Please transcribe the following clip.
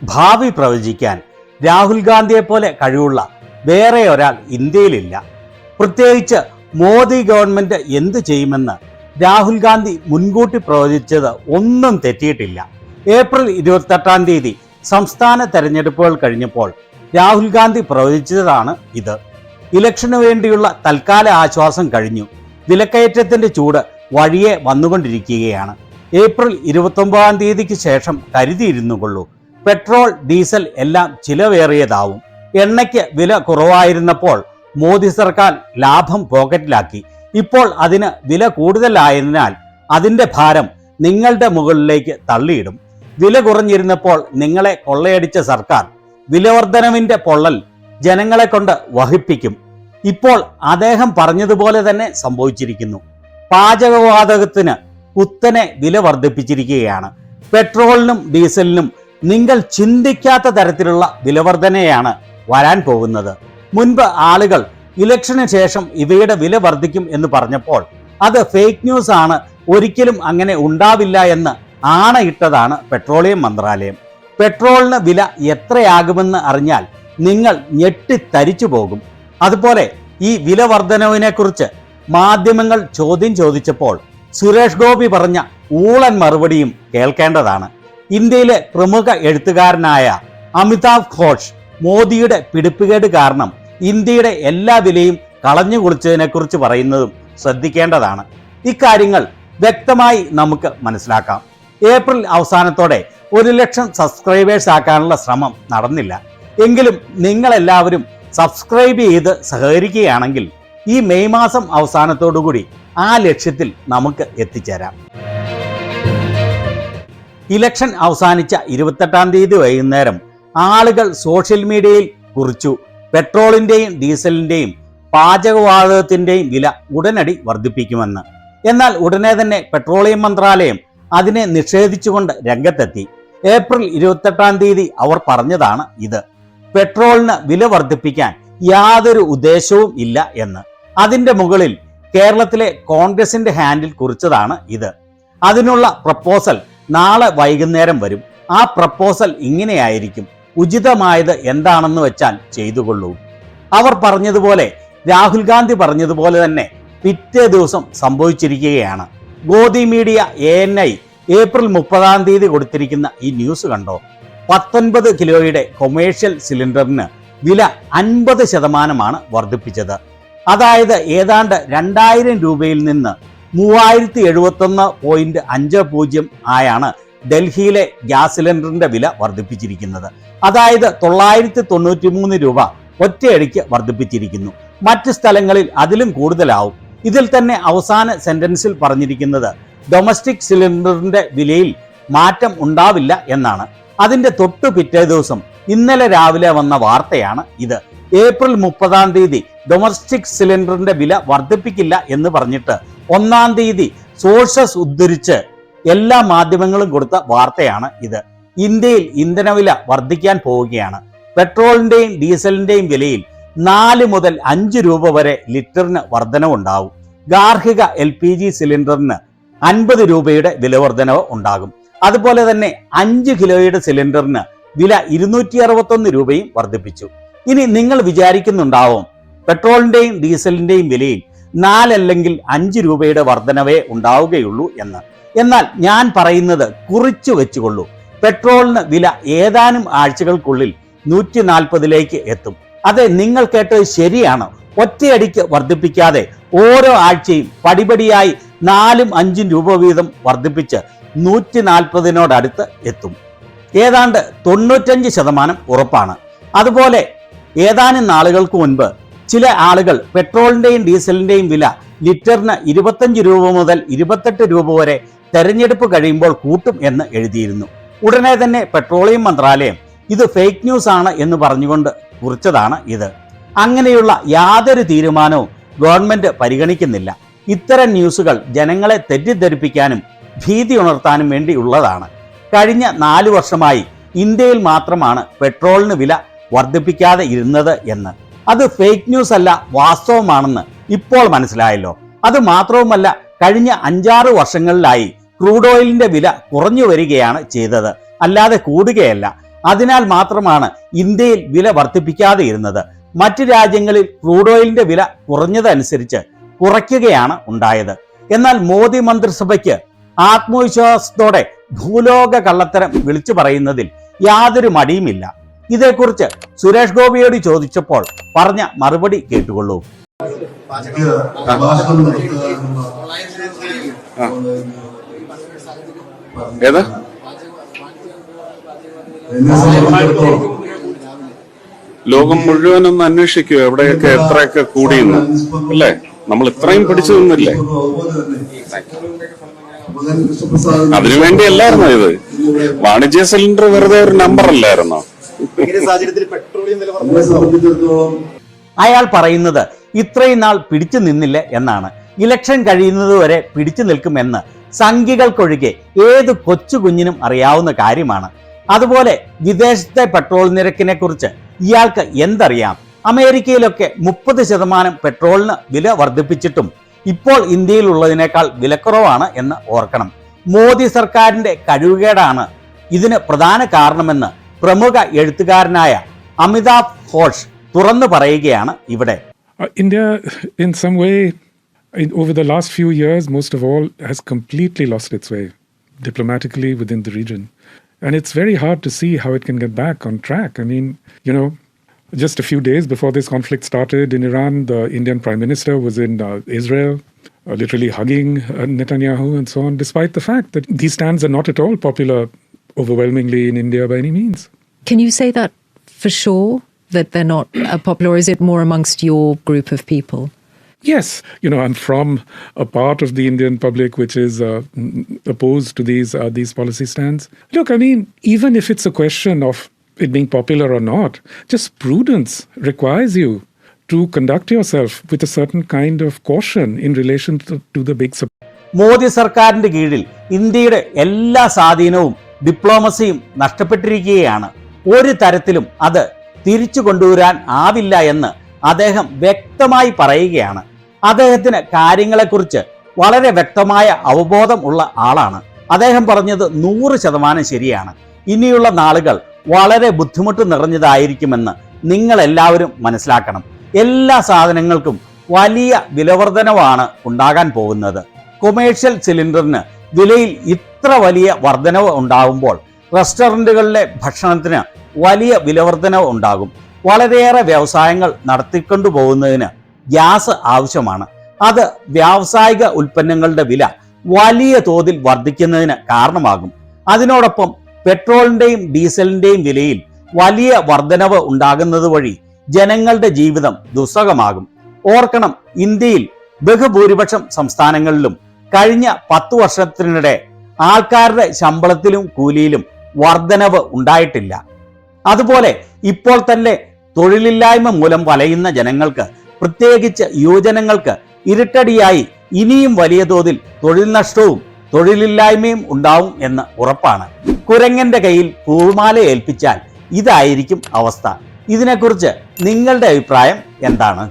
ഭാവി പ്രവചിക്കാൻ രാഹുൽ ഗാന്ധിയെ പോലെ കഴിവുള്ള വേറെ ഒരാൾ ഇന്ത്യയിലില്ല. പ്രത്യേകിച്ച് മോദി ഗവൺമെന്റ് എന്തു ചെയ്യുമെന്ന് രാഹുൽ ഗാന്ധി മുൻകൂട്ടി പ്രവചിച്ചത് ഒന്നും തെറ്റിയിട്ടില്ല. ഏപ്രിൽ 28 സംസ്ഥാന തെരഞ്ഞെടുപ്പുകൾ കഴിഞ്ഞപ്പോൾ രാഹുൽ ഗാന്ധി പ്രവചിച്ചതാണ് ഇത്. ഇലക്ഷന് വേണ്ടിയുള്ള തൽക്കാല ആശ്വാസം കഴിഞ്ഞു. വിലക്കയറ്റത്തിന്റെ ചൂട് വഴിയെ വന്നുകൊണ്ടിരിക്കുകയാണ്. ഏപ്രിൽ 29 ശേഷം കരുതിയിരുന്നുകൊള്ളൂ, പെട്രോൾ ഡീസൽ എല്ലാം ചിലവേറിയതാവും. എണ്ണയ്ക്ക് വില കുറവായിരുന്നപ്പോൾ മോദി സർക്കാർ ലാഭം പോക്കറ്റിലാക്കി. ഇപ്പോൾ അതിന് വില കൂടുതലായതിനാൽ അതിന്റെ ഭാരം നിങ്ങളുടെ മുകളിലേക്ക് തള്ളിയിടും. വില കുറഞ്ഞിരുന്നപ്പോൾ നിങ്ങളെ കൊള്ളയടിച്ച സർക്കാർ വിലവർദ്ധനവിന്റെ പൊള്ളൽ ജനങ്ങളെ കൊണ്ട് വഹിപ്പിക്കും. ഇപ്പോൾ അദ്ദേഹം പറഞ്ഞതുപോലെ തന്നെ സംഭവിച്ചിരിക്കുന്നു. പാചകവാതകത്തിന് കുത്തനെ വില വർദ്ധിപ്പിച്ചിരിക്കുകയാണ്. പെട്രോളിനും ഡീസലിനും നിങ്ങൾ ചിന്തിക്കാത്ത തരത്തിലുള്ള വിലവർധനയാണ് വരാൻ പോകുന്നത്. മുൻപ് ആളുകൾ ഇലക്ഷന് ശേഷം ഇവയുടെ വില വർദ്ധിക്കും എന്ന് പറഞ്ഞപ്പോൾ അത് ഫേക്ക് ന്യൂസ് ആണ്, ഒരിക്കലും അങ്ങനെ ഉണ്ടാവില്ല എന്ന് ആണയിട്ടതാണ് പെട്രോളിയം മന്ത്രാലയം. പെട്രോളിന് വില എത്രയാകുമെന്ന് അറിഞ്ഞാൽ നിങ്ങൾ ഞെട്ടിത്തരിച്ചു പോകും. അതുപോലെ ഈ വില വർധനവിനെ കുറിച്ച് മാധ്യമങ്ങൾ ചോദ്യം ചോദിച്ചപ്പോൾ സുരേഷ് ഗോപി പറഞ്ഞ ഊളൻ മറുപടിയും കേൾക്കേണ്ടതാണ്. ഇന്ത്യയിലെ പ്രമുഖ എഴുത്തുകാരനായ അമിതാഭ് ഘോഷ് മോദിയുടെ പിടിപ്പുകേട് കാരണം ഇന്ത്യയുടെ എല്ലാ വിലയും കളഞ്ഞു കുളിച്ചതിനെക്കുറിച്ച് പറയുന്നതും ശ്രദ്ധിക്കേണ്ടതാണ്. ഇക്കാര്യങ്ങൾ വ്യക്തമായി നമുക്ക് മനസ്സിലാക്കാം. ഏപ്രിൽ അവസാനത്തോടെ 1 ലക്ഷം സബ്സ്ക്രൈബേഴ്സ് ആക്കാനുള്ള ശ്രമം നടന്നില്ല. എങ്കിലും നിങ്ങളെല്ലാവരും സബ്സ്ക്രൈബ് ചെയ്ത് സഹകരിക്കുകയാണെങ്കിൽ ഈ മെയ് മാസം അവസാനത്തോടുകൂടി ആ ലക്ഷ്യത്തിൽ നമുക്ക് എത്തിച്ചേരാം. ഇലക്ഷൻ അവസാനിച്ച 28 വൈകുന്നേരം ആളുകൾ സോഷ്യൽ മീഡിയയിൽ കുറിച്ചു, പെട്രോളിന്റെയും ഡീസലിന്റെയും പാചകവാതകത്തിന്റെയും വില ഉടനടി വർദ്ധിപ്പിക്കുമെന്ന്. എന്നാൽ ഉടനെ തന്നെ പെട്രോളിയം മന്ത്രാലയം അതിനെ നിഷേധിച്ചുകൊണ്ട് രംഗത്തെത്തി. ഏപ്രിൽ 28 അവർ പറഞ്ഞതാണ് ഇത്. പെട്രോളിന് വില വർദ്ധിപ്പിക്കാൻ യാതൊരു ഉദ്ദേശവും ഇല്ല എന്ന്. അതിന്റെ മുകളിൽ കേരളത്തിലെ കോൺഗ്രസിന്റെ ഹാൻഡിൽ കുറിച്ചതാണ് ഇത്. അതിനുള്ള പ്രപ്പോസൽ നാളെ വൈകുന്നേരം വരും. ആ പ്രപ്പോസൽ ഇങ്ങനെയായിരിക്കും: ഉചിതമായത് എന്താണെന്ന് വെച്ചാൽ ചെയ്തുകൊള്ളൂ. അവർ പറഞ്ഞതുപോലെ, രാഹുൽ ഗാന്ധി പറഞ്ഞതുപോലെ തന്നെ പിറ്റേ ദിവസം സംഭവിച്ചിരിക്കുകയാണ്. ഗോദി മീഡിയ ANI ഏപ്രിൽ 30 കൊടുത്തിരിക്കുന്ന ഈ ന്യൂസ് കണ്ടോ? 19 കിലോയുടെ കൊമേഴ്ഷ്യൽ സിലിണ്ടറിന് വില 50% വർദ്ധിപ്പിച്ചത്. അതായത് ഏതാണ്ട് 2000 രൂപയിൽ നിന്ന് 3071.50 ആയാണ് ഡൽഹിയിലെ ഗ്യാസ് സിലിണ്ടറിന്റെ വില വർദ്ധിപ്പിച്ചിരിക്കുന്നത്. അതായത് 993 രൂപ ഒറ്റയടിക്ക് വർദ്ധിപ്പിച്ചിരിക്കുന്നു. മറ്റ് സ്ഥലങ്ങളിൽ അതിലും കൂടുതലാവും. ഇതിൽ തന്നെ അവസാന സെന്റൻസിൽ പറഞ്ഞിരിക്കുന്നത് ഡൊമസ്റ്റിക് സിലിണ്ടറിന്റെ വിലയിൽ മാറ്റം ഉണ്ടാവില്ല എന്നാണ്. അതിന്റെ തൊട്ടു പിറ്റേ ദിവസം ഇന്നലെ രാവിലെ വന്ന വാർത്തയാണ് ഇത്. ഏപ്രിൽ 30 ഡൊമസ്റ്റിക് സിലിണ്ടറിന്റെ വില വർദ്ധിപ്പിക്കില്ല എന്ന് പറഞ്ഞിട്ട് 1 സോഴ്സസ് ഉദ്ധരിച്ച് എല്ലാ മാധ്യമങ്ങളും കൊടുത്ത വാർത്തയാണ് ഇത്. ഇന്ത്യയിൽ ഇന്ധനവില വർദ്ധിക്കാൻ പോവുകയാണ്. പെട്രോളിന്റെയും ഡീസലിന്റെയും വിലയിൽ 4 മുതൽ 5 രൂപ വരെ ലിറ്ററിന് വർധനവുണ്ടാവും. ഗാർഹിക LPG സിലിണ്ടറിന് 50 രൂപയുടെ വില വർധനവ് ഉണ്ടാകും. അതുപോലെ തന്നെ 5 കിലോയുടെ സിലിണ്ടറിന് വില 261 രൂപയും വർദ്ധിപ്പിച്ചു. ഇനി നിങ്ങൾ വിചാരിക്കുന്നുണ്ടാവും പെട്രോളിന്റെയും ഡീസലിന്റെയും വിലയിൽ 4 അല്ലെങ്കിൽ 5 രൂപയുടെ വർധനവേ ഉണ്ടാവുകയുള്ളൂ എന്ന്. എന്നാൽ ഞാൻ പറയുന്നത് കുറിച്ചു വെച്ചുകൊള്ളൂ. പെട്രോളിന് വില ഏതാനും ആഴ്ചകൾക്കുള്ളിൽ 140 എത്തും. അതെ, നിങ്ങൾ കേട്ടത് ശരിയാണ്. ഒറ്റയടിക്ക് വർദ്ധിപ്പിക്കാതെ ഓരോ ആഴ്ചയും പടിപടിയായി 4ഉം 5ഉം രൂപ വീതം വർദ്ധിപ്പിച്ച് 140 എത്തും. ഏതാണ്ട് 95% ഉറപ്പാണ്. അതുപോലെ ഏതാനും നാളുകൾക്ക് മുൻപ് ചില ആളുകൾ പെട്രോളിന്റെയും ഡീസലിന്റെയും വില ലിറ്ററിന് 25 രൂപ മുതൽ 28 രൂപ വരെ തെരഞ്ഞെടുപ്പ് കഴിയുമ്പോൾ കൂട്ടും എന്ന് എഴുതിയിരുന്നു. ഉടനെ തന്നെ പെട്രോളിയം മന്ത്രാലയം ഇത് ഫേക്ക് ന്യൂസ് ആണ് എന്ന് പറഞ്ഞുകൊണ്ട് കുറിച്ചതാണ് ഇത്. അങ്ങനെയുള്ള യാതൊരു തീരുമാനവും ഗവൺമെന്റ് പരിഗണിക്കുന്നില്ല. ഇത്തരം ന്യൂസുകൾ ജനങ്ങളെ തെറ്റിദ്ധരിപ്പിക്കാനും ഭീതി ഉണർത്താനും വേണ്ടിയുള്ളതാണ്. കഴിഞ്ഞ 4 വർഷമായി ഇന്ത്യയിൽ മാത്രമാണ് പെട്രോളിന് വില വർദ്ധിപ്പിക്കാതെ ഇരുന്നത് എന്ന്. അത് ഫേക്ക് ന്യൂസ് അല്ല, വാസ്തവമാണെന്ന് ഇപ്പോൾ മനസ്സിലായല്ലോ. അത് മാത്രവുമല്ല, കഴിഞ്ഞ 5-6 വർഷങ്ങളിലായി ക്രൂഡ് ഓയിലിന്റെ വില കുറഞ്ഞു വരികയാണ് ചെയ്തത്, അല്ലാതെ കൂടുകയല്ല. അതിനാൽ മാത്രമാണ് ഇന്ത്യയിൽ വില വർദ്ധിപ്പിക്കാതെ ഇരുന്നത്. മറ്റു രാജ്യങ്ങളിൽ ക്രൂഡ് ഓയിലിന്റെ വില കുറഞ്ഞതനുസരിച്ച് കുറയ്ക്കുകയാണ് ഉണ്ടായത്. എന്നാൽ മോദി മന്ത്രിസഭയ്ക്ക് ആത്മവിശ്വാസത്തോടെ ഭൂലോക കള്ളത്തരം വിളിച്ചു പറയുന്നതിൽ യാതൊരു മടിയുമില്ല. ഇതേക്കുറിച്ച് സുരേഷ് ഗോപിയോട് ചോദിച്ചപ്പോൾ പറഞ്ഞ മറുപടി കേട്ടുകൊള്ളൂ. ഏതാ ലോകം മുഴുവനൊന്ന് അന്വേഷിക്കുക എവിടെയൊക്കെ എത്രയൊക്കെ കൂടിയെന്ന് അല്ലേ? നമ്മൾ ഇത്രയും പിടിച്ചു നിന്നില്ലേ? അതിനുവേണ്ടിയല്ലായിരുന്നോ ഇത്? വാണിജ്യ സിലിണ്ടർ വെറുതെ ഒരു നമ്പർ അല്ലായിരുന്നോ? അയാൾ പറയുന്നത് ഇത്രയും നാൾ പിടിച്ചു നിന്നില്ല എന്നാണ്. ഇലക്ഷൻ കഴിയുന്നതുവരെ പിടിച്ചു നിൽക്കുമെന്ന് സംഘികൾക്കൊഴികെ ഏത് കൊച്ചു കുഞ്ഞിനും അറിയാവുന്ന കാര്യമാണ്. അതുപോലെ വിദേശത്തെ പെട്രോൾ നിരക്കിനെ കുറിച്ച് ഇയാൾക്ക് എന്തറിയാം? അമേരിക്കയിലൊക്കെ 30% പെട്രോളിന് വില വർദ്ധിപ്പിച്ചിട്ടും ഇപ്പോൾ ഇന്ത്യയിലുള്ളതിനേക്കാൾ വിലക്കുറവാണ് എന്ന് ഓർക്കണം. മോദി സർക്കാരിന്റെ കഴിവുകേടാണ് ഇതിന് പ്രധാന കാരണമെന്ന് പ്രമുഖ എഴുത്തുകാരനായ അമിതാഭ് ഘോഷ് തുറന്നു പറയുകയാണ് ഇവിടെ. India, in some way, over the last few years, most of all, has completely lost its way diplomatically within the region. And it's very hard to see how it can get back on track. I mean, just a few days before this conflict started in Iran, the Indian Prime Minister was in Israel, literally hugging Netanyahu and so on, despite the fact that these stands are not at all popular overwhelmingly in India by any means. Can you say that for sure, that they're not popular, or is it more amongst your group of people? Yes, I'm from a part of the Indian public which is opposed to these policy stands. Look, I mean, even if it's a question of it being popular or not, just prudence requires you to conduct yourself with a certain kind of caution in relation to the big support. Modi സർക്കാരിന്റെ കീഴിൽ ഇന്ത്യയുടെ എല്ലാ സ്വാധീനവും ഡിപ്ലോമസിയും നഷ്ടപ്പെട്ടിരിക്കുകയാണ്. ഒരു തരത്തിലും അത് തിരിച്ചു കൊണ്ടുവരാൻ ആവില്ല എന്ന് അദ്ദേഹം വ്യക്തമായി പറയുകയാണ്. അദ്ദേഹത്തിന് കാര്യങ്ങളെക്കുറിച്ച് വളരെ വ്യക്തമായ അവബോധം ഉള്ള ആളാണ്. അദ്ദേഹം പറഞ്ഞത് 100% ശരിയാണ്. ഇനിയുള്ള നാളുകൾ വളരെ ബുദ്ധിമുട്ട് നിറഞ്ഞതായിരിക്കുമെന്ന് നിങ്ങൾ എല്ലാവരും മനസ്സിലാക്കണം. എല്ലാ സാധനങ്ങൾക്കും വലിയ വിലവർധനവാണ് ഉണ്ടാകാൻ പോകുന്നത്. കൊമേഴ്ഷ്യൽ സിലിണ്ടറിന് വിലയിൽ ഇത്ര വലിയ വർധനവ് ഉണ്ടാകുമ്പോൾ റെസ്റ്റോറൻറ്റുകളിലെ ഭക്ഷണത്തിന് വലിയ വിലവർധനവ് ഉണ്ടാകും. വളരെയേറെ വ്യവസായങ്ങൾ നടത്തിക്കൊണ്ടു പോകുന്നതിന് ഗ്യാസ് ആവശ്യമാണ്. അത് വ്യാവസായിക ഉൽപ്പന്നങ്ങളുടെ വില വലിയ തോതിൽ വർദ്ധിക്കുന്നതിന് കാരണമാകും. അതിനോടൊപ്പം പെട്രോളിന്റെയും ഡീസലിന്റെയും വിലയിൽ വലിയ വർധനവ് ഉണ്ടാകുന്നത് വഴി ജനങ്ങളുടെ ജീവിതം ദുസ്സഹമാകും. ഓർക്കണം, ഇന്ത്യയിൽ ബഹുഭൂരിപക്ഷം സംസ്ഥാനങ്ങളിലും കഴിഞ്ഞ 10 വർഷത്തിനിടെ ആൾക്കാരുടെ ശമ്പളത്തിലും കൂലിയിലും വർധനവ് ഉണ്ടായിട്ടില്ല. അതുപോലെ ഇപ്പോൾ തന്നെ തൊഴിലില്ലായ്മ മൂലം വലയുന്ന ജനങ്ങൾക്ക്, പ്രത്യേകിച്ച് യുവജനങ്ങൾക്ക് ഇരുട്ടടിയായി ഇനിയും വലിയ തോതിൽ തൊഴിൽ നഷ്ടവും തൊഴിലില്ലായ്മയും ഉണ്ടാവും എന്ന് ഉറപ്പാണ്. കുരങ്ങന്റെ കയ്യിൽ പൂമാല ഏൽപ്പിച്ചാൽ ഇതായിരിക്കും അവസ്ഥ. ഇതിനെക്കുറിച്ച് നിങ്ങളുടെ അഭിപ്രായം എന്താണ്?